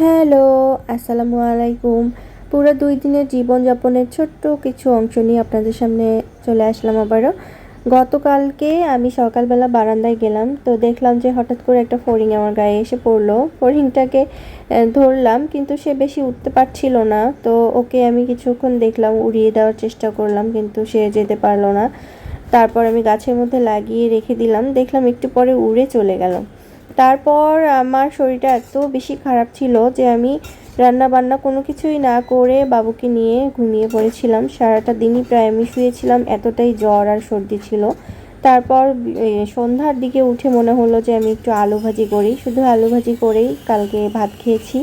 Hello, আসসালামু আলাইকুম। পুরো ২ দিনের জীবনযাপনের ছোট্ট কিছু অংশ নিয়ে আপনাদের সামনে চলে আসলাম আবারও। গতকালকে আমি সকালবেলা বারান্দায় গেলাম। তো দেখলাম যে হঠাৎ করে একটা ফড়িং আমার গায়ে এসে পড়লো। ফড়িংটাকে ধরলাম কিন্তু সে বেশি উঠতে পারছিল না। তো ওকে আমি কিছুক্ষণ দেখলাম, উড়িয়ে দেওয়ার চেষ্টা করলাম কিন্তু সে যেতে পারল না। তারপর আমি গাছের মধ্যে লাগিয়ে রেখে দিলাম। দেখলাম একটু পরে উড়ে চলে গেল। তারপর আমার শরীরটা এত বেশি খারাপ ছিল যে আমি রান্না বান্না কোনো কিছুই না করে বাবুকে নিয়ে ঘুমিয়ে পড়েছিলাম। সারাটা দিনই প্রায় আমি শুয়েছিলাম, এতটাই জ্বর আর সর্দি ছিল। তারপর সন্ধ্যার দিকে উঠে মনে হলো যে আমি একটু আলু ভাজি করি। শুধু আলু ভাজি করেই কালকে ভাত খেয়েছি,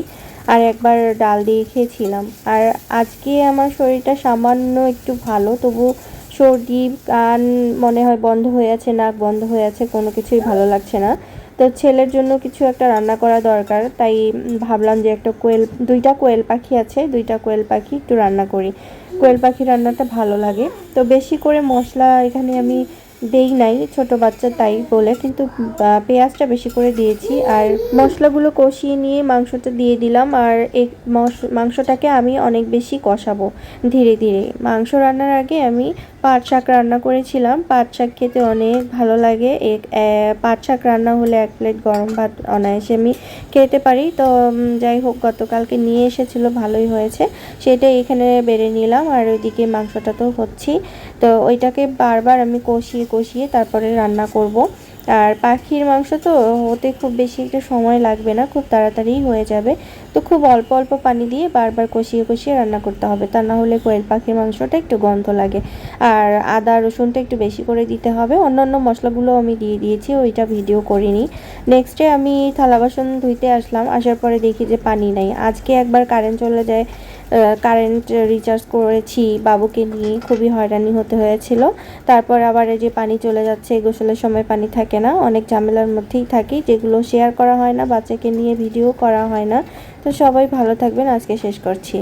আর একবার ডাল দিয়ে খেয়েছিলাম। আর আজকে আমার শরীরটা সামান্য একটু ভালো, তবু সর্দি, কান মনে হয় বন্ধ হয়ে আছে, নাক বন্ধ হয়ে আছে, কোনো কিছুই ভালো লাগছে না। তো ছেলের জন্য কিছু একটা রান্না করা দরকার, তাই ভাবলাম যে একটা দুইটা কোয়েল পাখি আছে, দুইটা কোয়েল পাখি একটু রান্না করি। কোয়েল পাখি রান্নাটা ভালো লাগে। তো বেশি করে মশলা এখানে আমি দেই নাই, ছোট বাচ্চা তাই বলে, কিন্তু পেঁয়াজটা বেশি করে দিয়েছি। আর মশলাগুলো কষিয়ে নিয়ে মাংসটা দিয়ে দিলাম। আর এই মাংসটাকে আমি অনেক বেশি কষাবো ধীরে ধীরে। মাংস রান্নার আগে আমি পাট শাক রান্না করেছিলাম। পাট শাক খেতে অনেক ভালো লাগে। পাট শাক রান্না হলে 1 প্লেট গরম ভাত অনায়াসে আমি খেতে পারি। তো যাই হোক, গতকালকে নিয়ে এসেছিলো, ভালোই হয়েছে। সেটা এখানে বেড়ে নিলাম, আর ওইদিকে মাংসটা তো হচ্ছেই। তো ওইটাকে বারবার আমি কষিয়ে কষিয়ে তারপরে রান্না করব। আর পাখির মাংস তো হতে খুব বেশি একটা সময় লাগবে না, খুব তাড়াতাড়িই হয়ে যাবে। তো খুব অল্প অল্প পানি দিয়ে বারবার কষিয়ে কষিয়ে রান্না করতে হবে, তা না হলে কোয়েল পাখির মাংসটা একটু গন্ধ লাগে। আর আদা রসুনটা একটু বেশি করে দিতে হবে। অন্যান্য মশলাগুলো আমি দিয়ে দিয়েছি, ওইটা ভিডিও করিনি। নেক্সটে আমি থালা বাসন ধুইতে আসলাম, আসার পরে দেখি যে পানি নাই। আজকে একবার কারেন্ট চলে যায়, কারেন্ট রিচার্জ করেছি বাবুকে নিয়ে, খুবই হয়রানি হতে হয়েছিল। তারপর আবার এই যে পানি চলে যাচ্ছে, গোসলের সময় পানি থাকে না, অনেক ঝামেলার মধ্যেই থাকি, যেগুলো শেয়ার করা হয় না, বাচ্চাকে নিয়ে ভিডিও করা হয় না। তো সবাই ভালো থাকবেন, আজকে শেষ করছি।